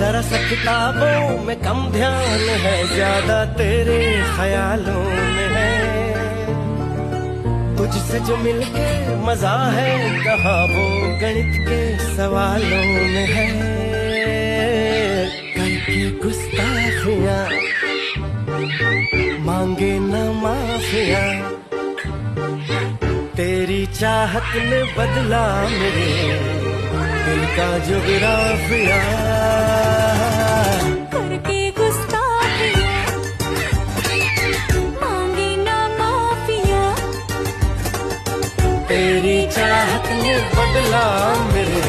जरा सा किताबों में कम ध्यान है, ज्यादा तेरे ख्यालों में है। तुझसे जो मिलके मजा है, कहाँ वो गणित के सवालों में है। करके गुस्ताखियां मांगे न माफिया, तेरी चाहत ने बदला मेरे दिल का जुगराफिया। करके गुस्ताखियां मांगे ना माफिया, तेरी चाहत ने बदला मेरे